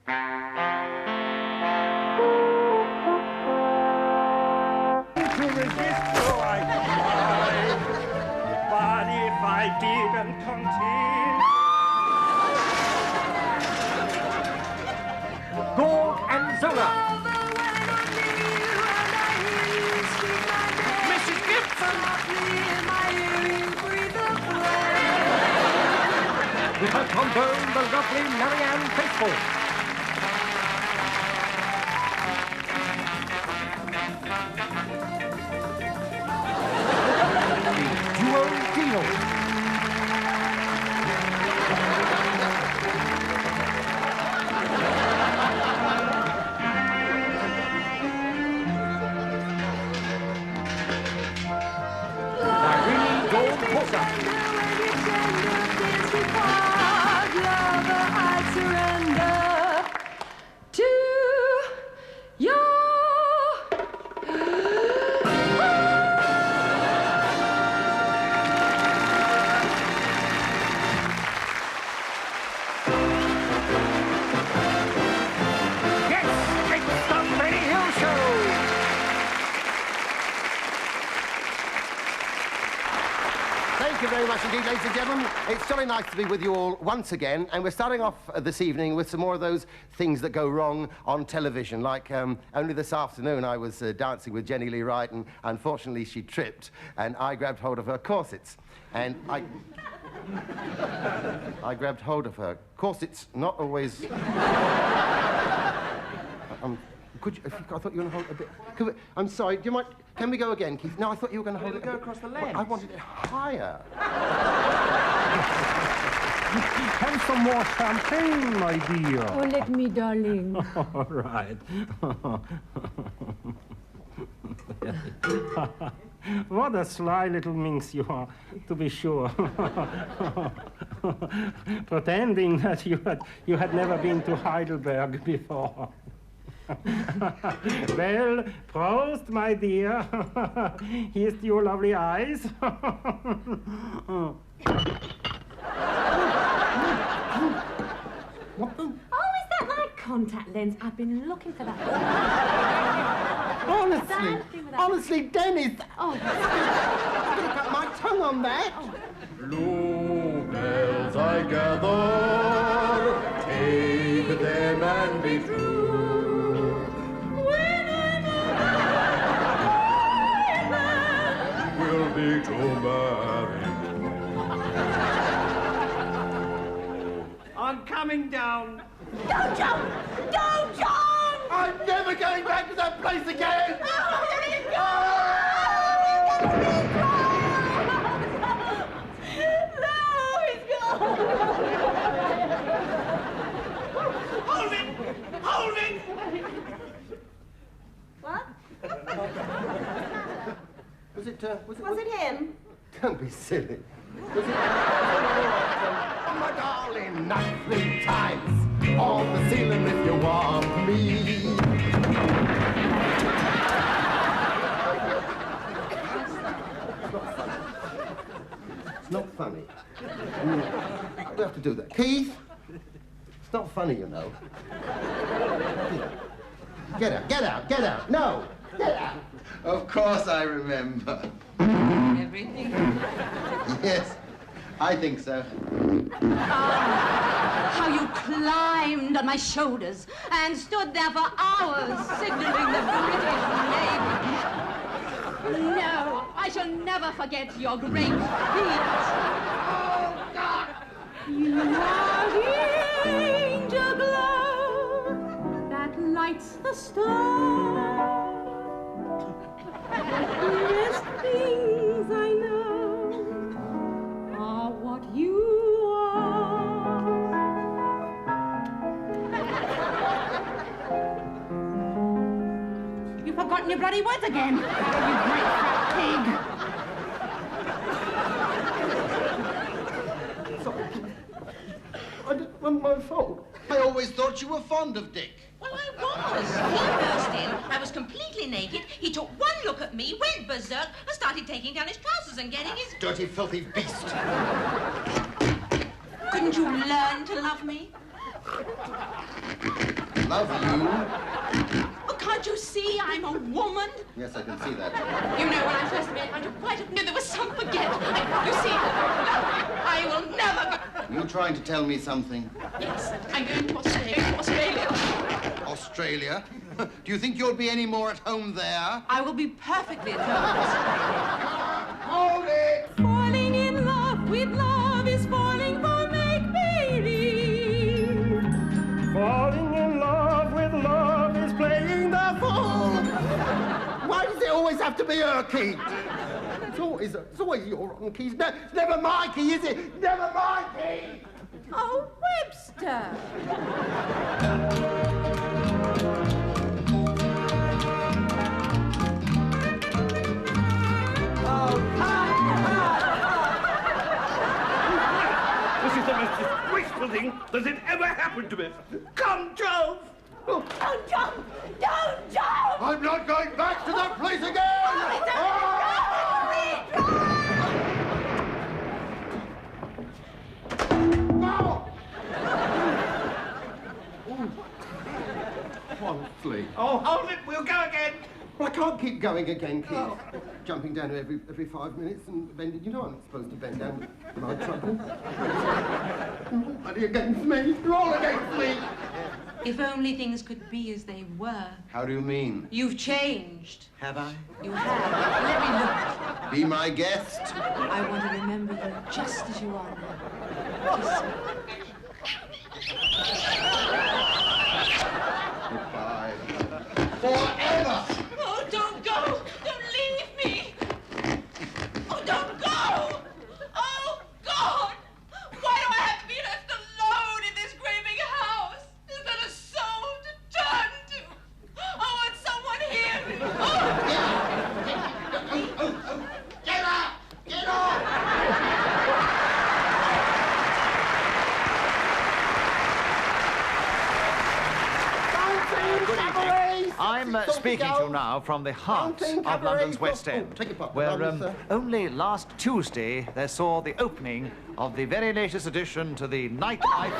To resist, so I tried. But if I didn't continue... Gorg and Zola. Mrs. Gibson. With her trombone, the lovely Marianne Faithful. Duo Dino. Thank you very much indeed, ladies and gentlemen. It's jolly nice to be with you all once again, and we're starting off this evening with some more of those things that go wrong on television. Like, only this afternoon I was dancing with Jenny Lee Wright, and unfortunately she tripped, and I grabbed hold of her corsets. And I grabbed hold of her corsets, not always... Could you, I thought you were going to hold a bit... I'm sorry, do you mind... Can we go again, Keith? No, I thought you were going to hold it... Go across the lens. I wanted it higher. Have some more champagne, my dear. Oh, let me, darling. All right. What a sly little minx you are, to be sure. Pretending that you had never been to Heidelberg before. Well, Prost, my dear. Here's to your lovely eyes. What the... Oh, is that my contact lens? I've been looking for that. Honestly, Dennis... Oh. I'm going to cut my tongue on that. Bluebells I gather, take them and be true. We'll be to marry. I'm coming down. Don't jump! Don't jump! I'm never going back to that place again! Oh, there you go! No, he's gone! Hold it! Hold it! What? Was it him? Don't be silly. Was it... Oh, my darling, knock 3 times on the ceiling if you want me. It's not funny. We have to do that. Keith? It's not funny, you know. Get out, get out, get out. No, get out. Of course I remember. Everything? Yes, I think so. How you climbed on my shoulders and stood there for hours signaling the British Navy. No, I shall never forget your great feat. Oh, God! You are the angel glow that lights the star. Best things I know are what you are. You've forgotten your bloody words again, you great fat pig. It wasn't my fault. I always thought you were fond of Dick. Well, I was. He burst in, I was completely naked, he took one look at me, went berserk, and started taking down his trousers and getting his... Dirty, filthy beast. Couldn't you learn to love me? Of you? Oh, can't you see I'm a woman? Yes, I can see that. You know, when I first met, I quite knew there was some forget. You see, I will never go. You trying to tell me something? Yes, I'm going to Australia. Australia? Do you think you'll be any more at home there? I will be perfectly at home. Hold it! Falling in love with love is falling for make-believe. Falling in love with love is playing the fool. Why does it always have to be her key? It's always your wrong keys. No, it's never my key, is it? It's never my key! Oh, Webster. This is the most disgraceful thing that has ever happened to me. Come, Jove! Don't jump! Don't jump! I'm not going back to that place again! No! Honestly. Oh, hold it, we'll go again. Well, I can't keep going again, Keith. Jumping down every 5 minutes and bending. You know I'm not supposed to bend down when I'm trouble. Bloody against me. You're all against me. If only things could be as they were. How do you mean? You've changed. Have I? You have. Let me look. Be my guest. I want to remember you just as you are now. Kiss me. Goodbye. Forever! Oh, don't go! Don't leave me! Oh, don't go! Oh, God! Why do I have to be left alone in this great big house? Is there a soul to turn to? I want someone here! Oh! Get up! Get off! I'm speaking to you now from the heart of London's West End, where only last Tuesday they saw the opening of the very latest addition to the nightlife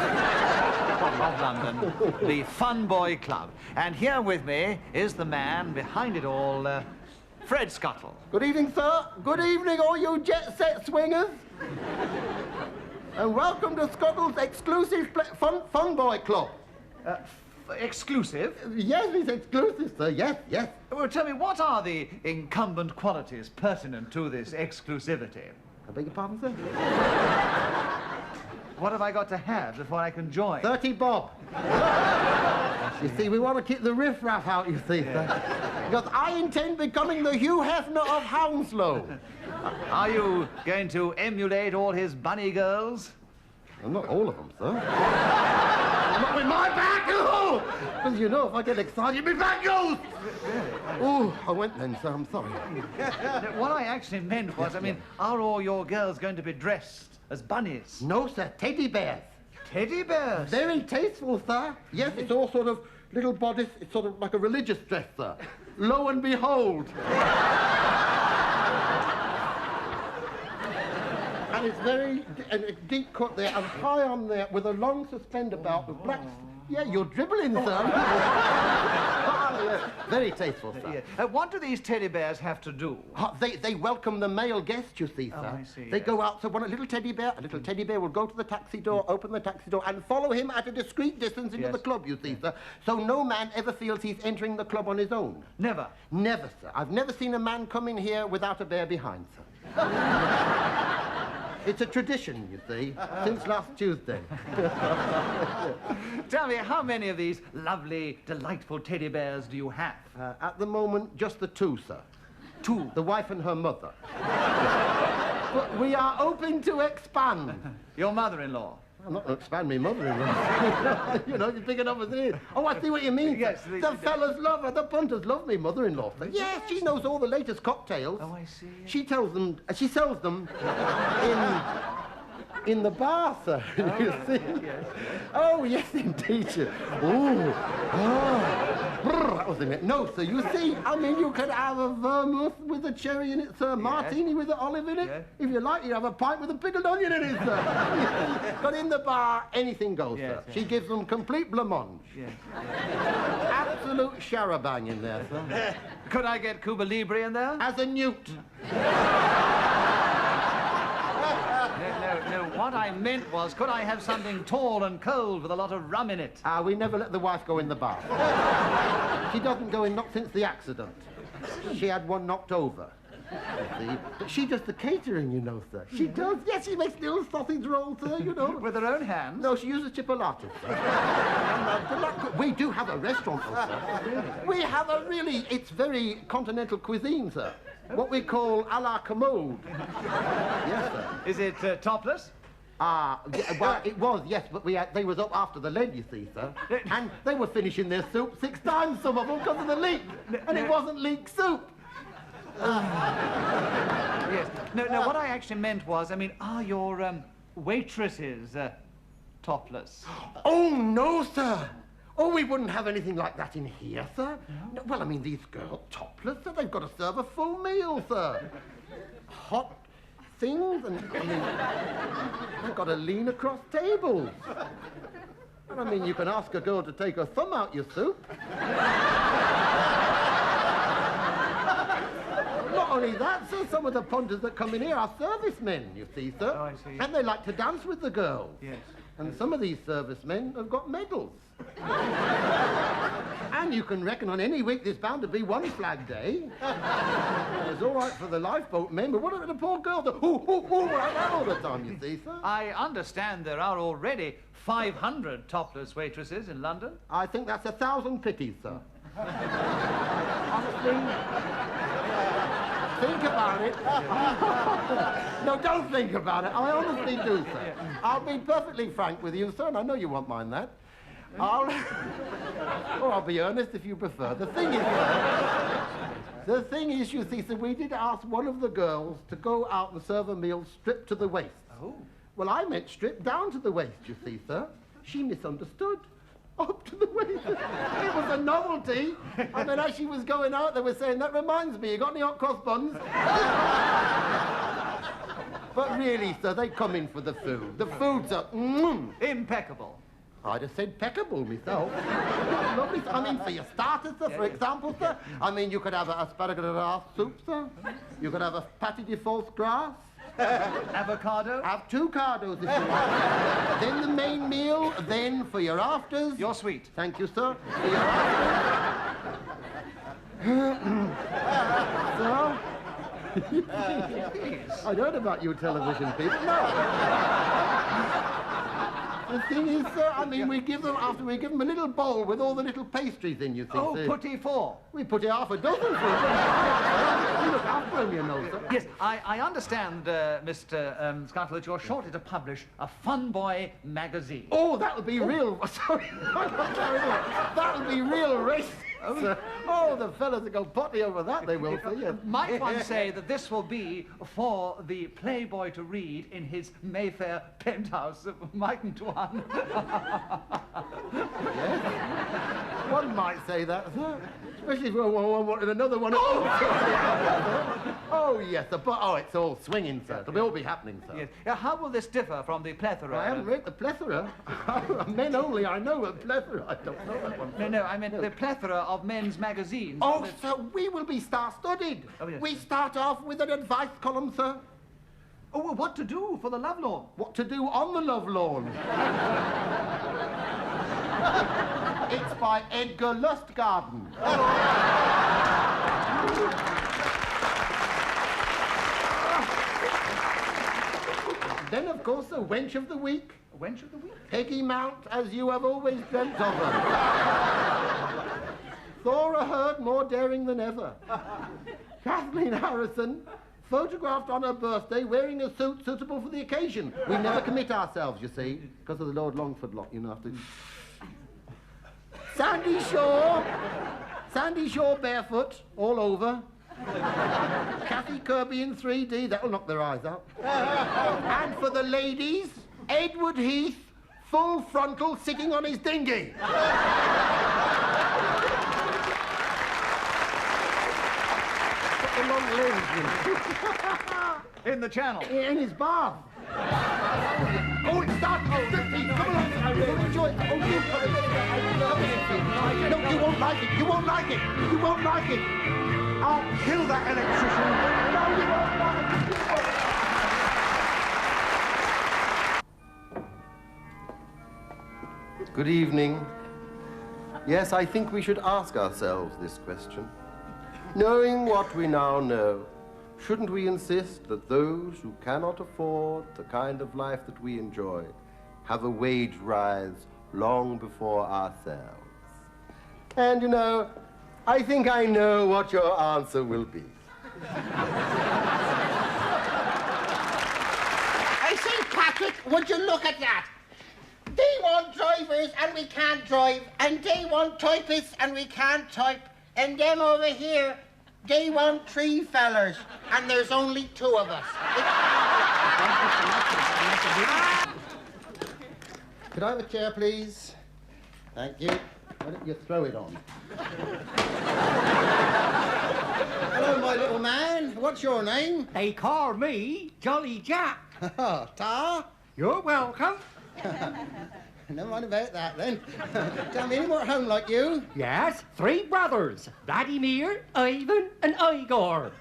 of London, the Fun Boy Club. And here with me is the man behind it all, Fred Scuttle. Good evening, sir. Good evening, all you jet-set swingers. And welcome to Scuttle's exclusive Fun Boy Club. Exclusive? Yes, it's exclusive, sir. Yes, yes. Well, tell me, what are the incumbent qualities pertinent to this exclusivity? I beg your pardon, sir? What have I got to have before I can join? 30 bob. You see, we want to keep the riffraff out, you see, sir. Because I intend becoming the Hugh Hefner of Hounslow. Are you going to emulate all his bunny girls? Well, not all of them, sir. Not with my back! Because you know, if I get excited, my back goes! Oh, I went then, sir. I'm sorry. What I actually meant was, I mean, are all your girls going to be dressed as bunnies? No, sir. Teddy bears. Teddy bears? Very tasteful, sir. Yes, it's all sort of little bodice. It's sort of like a religious dress, sir. Lo and behold. And it's very deep cut there and high on there with a long suspender belt with black... Yeah, you're dribbling, sir. Very tasteful, sir. Yeah. What do these teddy bears have to do? They welcome the male guest, you see, sir. Oh, I see, They yes. go out, so a little teddy bear will go to the taxi door, open the taxi door, and follow him at a discreet distance into the club, you see, sir. So no man ever feels he's entering the club on his own. Never? Never, sir. I've never seen a man come in here without a bear behind, sir. It's a tradition, you see, since last Tuesday. Tell me, how many of these lovely, delightful teddy bears do you have? At the moment, just the two, sir. Two? The wife and her mother. But we are open to expand. Your mother-in-law? I'm not going to expand my mother-in-law. You know, you're big enough as it is. Oh, I see what you mean. Yes. The fellas love her. The punters love me mother-in-law. Yes, she knows all the latest cocktails. Oh, I see. She sells them in the bar, sir. You see? Yes. Oh, yes, indeed. Oh. That was it. No, sir, you see, I mean, you could have a vermouth with a cherry in it, sir, martini with an olive in it. Yes. If you like, you have a pint with a pickled onion in it, sir. But in the bar, anything goes, sir. Yes. She gives them complete blancmange. Yes. Absolute charabang in there, sir. Could I get Cuba Libre in there? As a newt. No, what I meant was, could I have something tall and cold with a lot of rum in it? We never let the wife go in the bath. She doesn't go in, not since the accident. She had one knocked over. But she does the catering, you know, sir. She does. Yes, she makes little sausage rolls, sir, you know. With her own hands? No, she uses chipolatas, sir. We do have a restaurant, though, sir. Really? We have a really, it's very continental cuisine, sir. What we call à la commode. Yes, sir. Is it topless? Well, it was, yes, but they was up after the lead, you see, sir. And they were finishing their soup 6 times, some of them, because of the leak. And it wasn't leek soup. Yes. No, what I actually meant was, I mean, are your waitresses topless? Oh, no, sir. Oh, we wouldn't have anything like that in here, sir. No, well, I mean, these girls, topless, sir, they've got to serve a full meal, sir. Hot things, and, I mean, they've got to lean across tables. And, I mean, you can ask a girl to take her thumb out your soup. Not only that, sir, some of the punters that come in here are servicemen, you see, sir. Oh, I see. And they like to dance with the girls. Yes. And some of these servicemen have got medals. And you can reckon on any week there's bound to be one flag day. It's all right for the lifeboat men, but what about the poor girls that like that all the time, you see, sir? I understand there are already 500 topless waitresses in London. I think that's 1,000 pities, sir. Honestly, think about it. No, don't think about it. I honestly do, sir. I'll be perfectly frank with you, sir, and I know you won't mind that. Or I'll be earnest if you prefer. The thing is, you see, sir, we did ask one of the girls to go out and serve a meal stripped to the waist. Oh. Well, I meant stripped down to the waist, you see, sir. She misunderstood. Up to the waist. It was a novelty. And then as she was going out, they were saying, that reminds me, you got any hot cross buns? But really, sir, they come in for the food. The food's impeccable. I'd have said peccable myself. Lovely. I mean, for your starters, sir, for example, sir, I mean, you could have an asparagus soup, sir. You could have a pâté de foie gras. Avocado? Have 2 cardos if you like. Then the main meal, then for your afters. You're sweet. Thank you, sir. For your afters. Sir? I heard about you television people. No. The thing is, sir, I mean, we give them a little bowl with all the little pastries in, you see. Oh, petit four. We put it half a dozen for them. We look after them, you know, sir. Yes, I understand, Mr. Scuttle, that you're shortly to publish a Fun Boy magazine. Oh, that would be real... Sorry, that would be real racist. Oh, the fellas that go potty over that, they will say, yes. Might one say that this will be for the Playboy to read in his Mayfair penthouse, mightn't one? Yes. One might say that, sir. Especially if one wanted another one. Oh, yes, it's all swinging, sir. It'll all be happening, sir. Yes. How will this differ from the plethora? I haven't read the plethora. Men only, I know a plethora. I don't know that one. No, I meant the plethora of men's magazines. Oh, sir, we will be star-studded. Oh, yes. We start off with an advice column, sir. Oh, well, what to do for the love lawn? What to do on the love lawn. It's by Edgar Lustgarten. Then, of course, the wench of the week. A wench of the week? Peggy Mount, as you have always dreamt of her. Thora Hird, more daring than ever. Kathleen Harrison, photographed on her birthday wearing a suit suitable for the occasion. We never commit ourselves, you see, because of the Lord Longford lot, you know. Have to... Sandy Shaw barefoot, all over. Kathy Kirby in 3D, that'll knock their eyes out. And for the ladies, Edward Heath, full frontal, sitting on his dinghy. The long limbs. In the channel. In his bath. Oh, it starts. Oh, 15. Come along. Enjoy it. Oh, you come in. No, you won't like it. You won't like it. You won't like it. I'll kill that electrician. No, you won't like it. Good evening. Yes, I think we should ask ourselves this question. Knowing what we now know, shouldn't we insist that those who cannot afford the kind of life that we enjoy have a wage rise long before ourselves? And, you know, I think I know what your answer will be. I say, Patrick, would you look at that? They want drivers and we can't drive, and they want typists and we can't type, and them over here, they want 3 fellers, and there's only 2 of us. Could I have a chair, please? Thank you. Why don't you throw it on? Hello, my little man. What's your name? They call me Jolly Jack. Tar? You're welcome. Never mind about that, then. Tell me, any more at home like you? Yes, 3 brothers. Vladimir, Ivan, and Igor.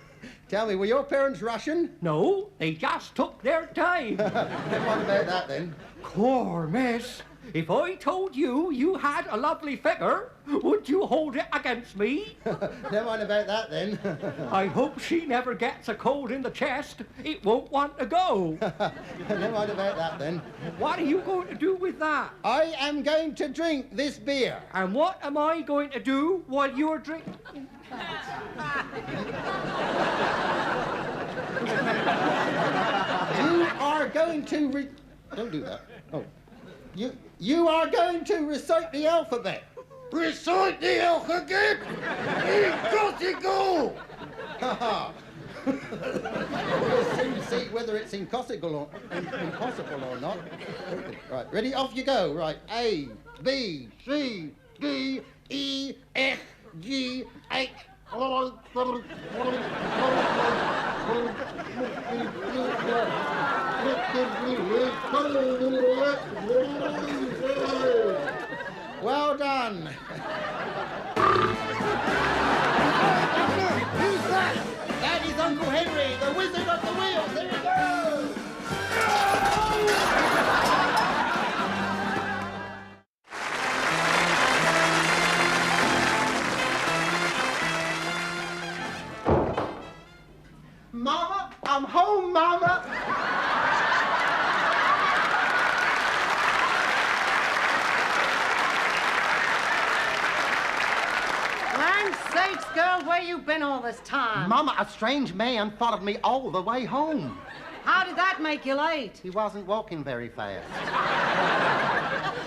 Tell me, were your parents Russian? No, they just took their time. Never mind about that, then. Core, miss. If I told you you had a lovely figure, would you hold it against me? Never mind about that, then. I hope she never gets a cold in the chest. It won't want to go. Never mind about that, then. What are you going to do with that? I am going to drink this beer. And what am I going to do while you're drinking? You are going to Don't do that. Oh. You are going to recite the alphabet. Recite the alphabet! Impossible! We'll soon see whether it's impossible or not. Right, ready? Off you go. Right, A, B, C, D, E, F, G, H. Well done. Who's that? That is Uncle Henry, the Wizard of the Wheels. Here he goes. Mama, I'm home, Mama. Land's sakes, girl, where you been all this time? Mama, a strange man followed me all the way home. How did that make you late? He wasn't walking very fast.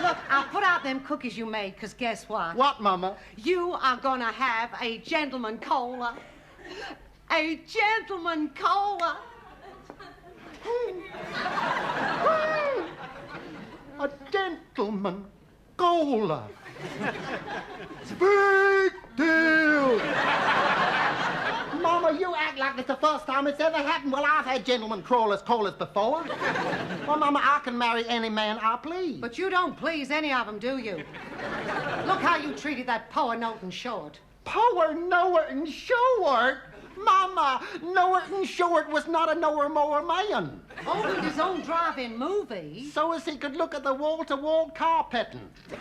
Look, I'll put out them cookies you made, because guess what? What, Mama? You are gonna have a gentleman cola. A gentleman cola. A gentleman cola. Big deal. Mama, you act like it's the first time it's ever happened. Well, I've had gentlemen colas before. Well, Mama, I can marry any man I please. But you don't please any of them, do you? Look how you treated that Poa Norton Short. Poor Norton Short? Mama, Norton Short was not a knower-mower man. Opened his own drive-in movie. So as he could look at the wall-to-wall carpeting. Look,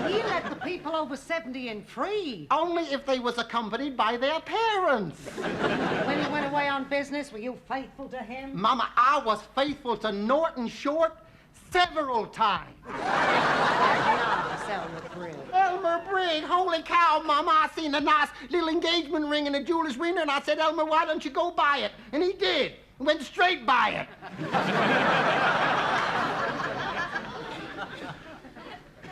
he let the people over 70 in free. Only if they was accompanied by their parents. When he went away on business, were you faithful to him? Mama, I was faithful to Norton Short several times. Elmer Brigg. Elmer Brigg, holy cow, Mama, I seen a nice little engagement ring in a jeweler's window, and I said, Elmer, why don't you go buy it? And he did. Went straight by it.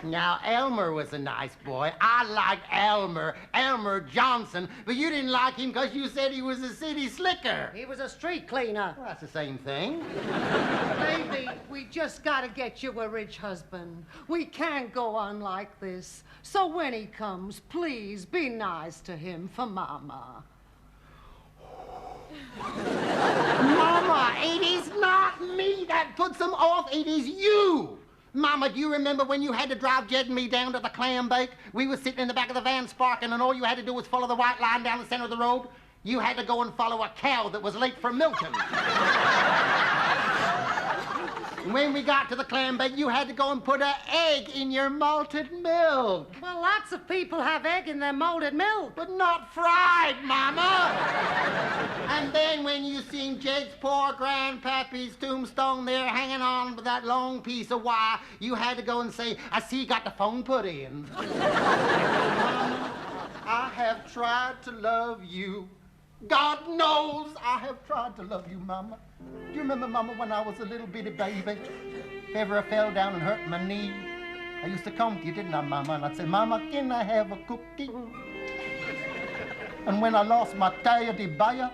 Now, Elmer was a nice boy. I liked Elmer Johnson, but you didn't like him because you said he was a city slicker. He was a street cleaner. Well, that's the same thing. Baby, we just gotta get you a rich husband. We can't go on like this. So when he comes, please be nice to him for Mama. Mama, it is not me that puts them off. It is you. Mama, do you remember when you had to drive Jed and me down to the clam bake? We were sitting in the back of the van sparking, and all you had to do was follow the white line down the center of the road. You had to go and follow a cow that was late for milking. When we got to the clam bake, you had to go and put an egg in your malted milk. Well, lots of people have egg in their molded milk. But not fried, Mama. And then when you seen Jed's poor grandpappy's tombstone there hanging on with that long piece of wire, you had to go and say, I see you got the phone put in. Mama, I have tried to love you. God knows I have tried to love you, Mama. Do you remember, Mama, when I was a little bitty baby? If ever I fell down and hurt my knee, I used to come to you, didn't I, Mama? And I'd say, Mama, can I have a cookie? And when I lost my teddy bear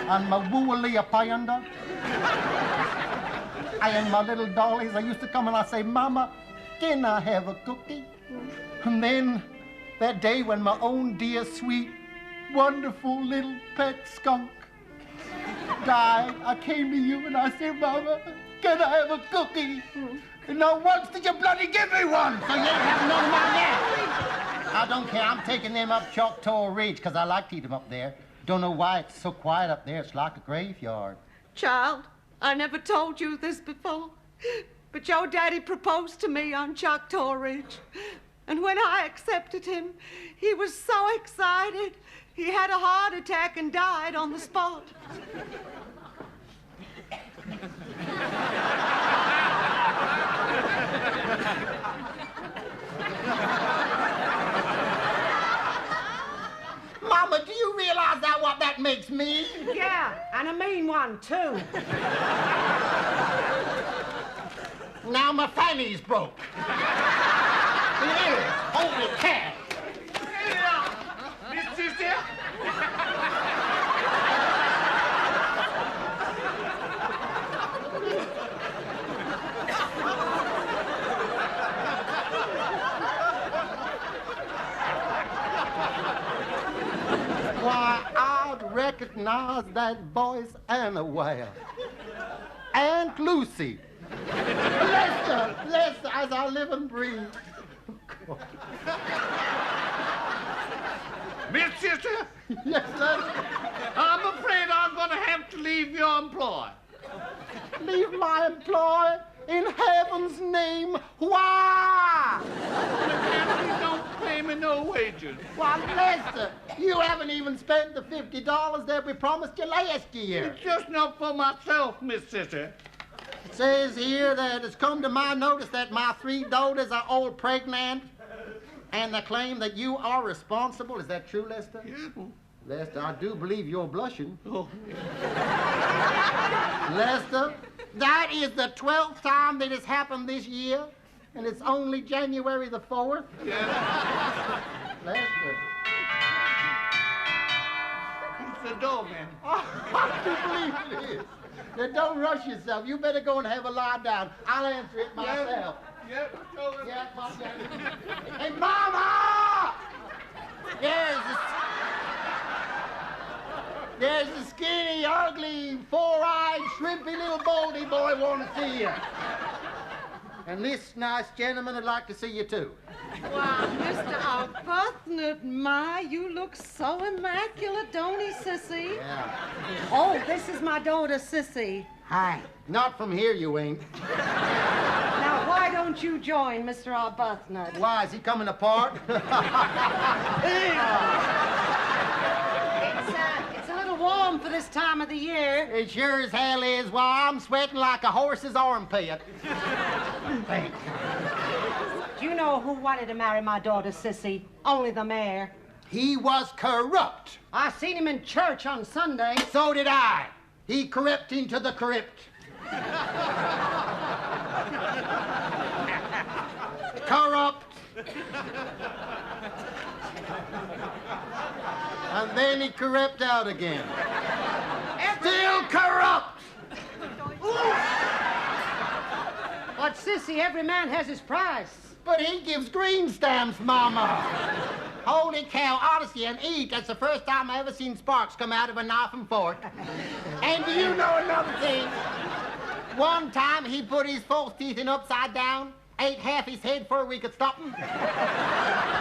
and my woolly panda and my little dollies, I used to come and I'd say, Mama, can I have a cookie? And then that day when my own dear, sweet, wonderful little pet skunk died, I came to you and I said, Mama, can I have a cookie? And not once did you bloody give me one, so you ain't having none of mine yet. I don't care, I'm taking them up Choctaw Ridge, because I like to eat them up there. Don't know why it's so quiet up there, it's like a graveyard. Child, I never told you this before, but your daddy proposed to me on Choctaw Ridge. And when I accepted him, he was so excited, he had a heart attack and died on the spot. Mama, do you realize what that makes me? Yeah, and a mean one, too. Now my fanny's broke. Here, holy cat. Miss Sister? Why, I'd recognize that voice anywhere. Aunt Lucy. Lester, as I live and breathe. Miss Sister? Yes, sir. I'm afraid I'm going to have to leave your employ. Leave my employ? In heaven's name, why? You don't pay me no wages. Why, Lester, you haven't even spent the $50 that we promised you last year. It's just not for myself, Miss Sister. It says here that it's come to my notice that my 3 daughters are all pregnant, and they claim that you are responsible. Is that true, Lester? Yeah. Lester, I do believe you're blushing. Oh. Lester, that is the 12th time that it's happened this year, and it's only January the 4th. Yeah. Lester. It's the doorman. I do believe it is. Now, don't rush yourself. You better go and have a lie down. I'll answer it myself. Yep. Yeah, Pop Daddy. Hey, Mama! There's a skinny, ugly, 4-eyed, shrimpy little baldy boy wanting to see you. And this nice gentleman would like to see you, too. Wow, Mr. Arbuthnot, my, you look so immaculate, don't he, Sissy? Yeah. Oh, this is my daughter, Sissy. Hi. Not from here, you ain't. Now, why don't you join Mr. Arbuthnot? Why, is he coming apart? It's a little warm for this time of the year. It sure as hell is. Why, I'm sweating like a horse's armpit. Thanks. Do you know who wanted to marry my daughter, Sissy? Only the mayor. He was corrupt. I seen him in church on Sunday. So did I. He crept into the crypt. Corrupt. And then he crept out again. Still corrupt. But, Sissy, every man has his price. But he gives green stamps, Mama. Holy cow, honestly, and eat. That's the first time I ever seen sparks come out of a knife and fork. And do you know another thing? One time he put his false teeth in upside down, ate half his head before we could stop him.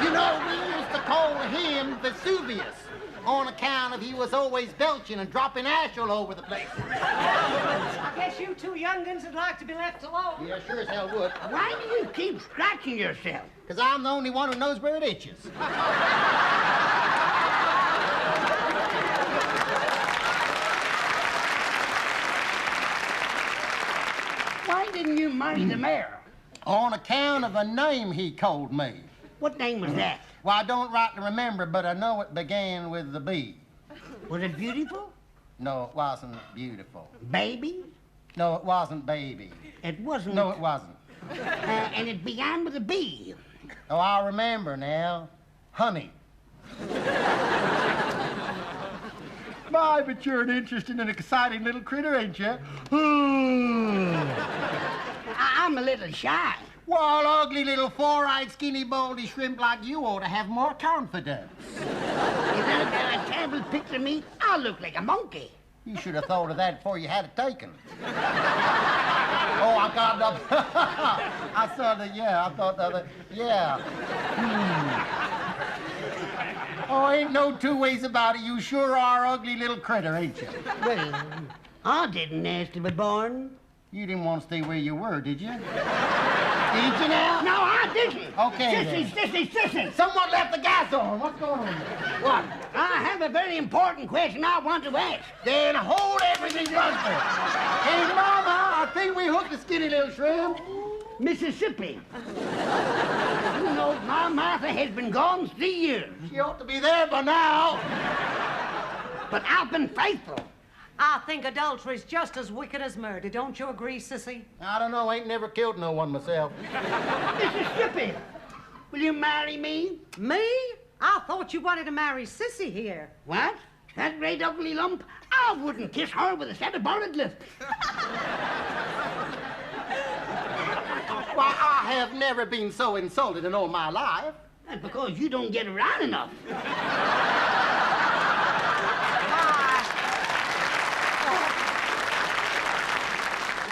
You know, we used to call him Vesuvius on account of he was always belching and dropping ash all over the place. I guess you two young'uns would like to be left alone. Yeah, sure as hell would. Why do you keep scratching yourself? Because I'm the only one who knows where it itches. Why didn't you marry the mayor? On account of a name he called me. What name was that? Well, I don't rightly remember, but I know it began with the B. Was it beautiful? No, it wasn't beautiful. Baby? No, it wasn't baby. It wasn't. No, it wasn't. And it began with a B. Oh, I remember now. Honey. My, but you're an interesting and exciting little critter, ain't you? I'm a little shy. Well, ugly little four-eyed, skinny, baldy shrimp like you ought to have more confidence. Is that a terrible picture of me? I look like a monkey. You should have thought of that before you had it taken. Oh, I got up. I saw the, yeah, I thought the other, yeah. Oh, ain't no two ways about it. You sure are ugly little critter, ain't you? Well, I didn't ask to be born. You didn't want to stay where you were, did you? Did you now? No, I didn't. Okay, Sissy. Someone left the gas on. What's going on there? What? I have a very important question I want to ask. Then hold everything, Buster. Hey, Mama, I think we hooked the skinny little shrimp. Mississippi. You know, my Martha has been gone 3 years. She ought to be there by now. But I've been faithful. I think adultery's just as wicked as murder. Don't you agree, Sissy? I don't know. Ain't never killed no one myself. Mississippi, will you marry me? Me? I thought you wanted to marry Sissy here. What? That great ugly lump? I wouldn't kiss her with a set of bonnet lips. Why, I have never been so insulted in all my life. That's because you don't get around enough.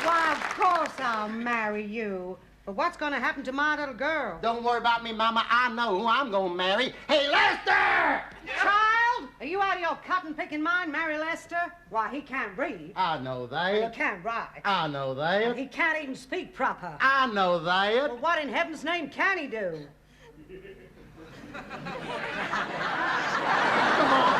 Why, of course I'll marry you. But what's going to happen to my little girl? Don't worry about me, Mama. I know who I'm going to marry. Hey, Lester! Child, are you out of your cotton-picking mind, Mary Lester? Why, he can't read. I know And that. he can't write. I know that. And he can't even speak proper. I know that. Well, what in heaven's name can he do? Come on.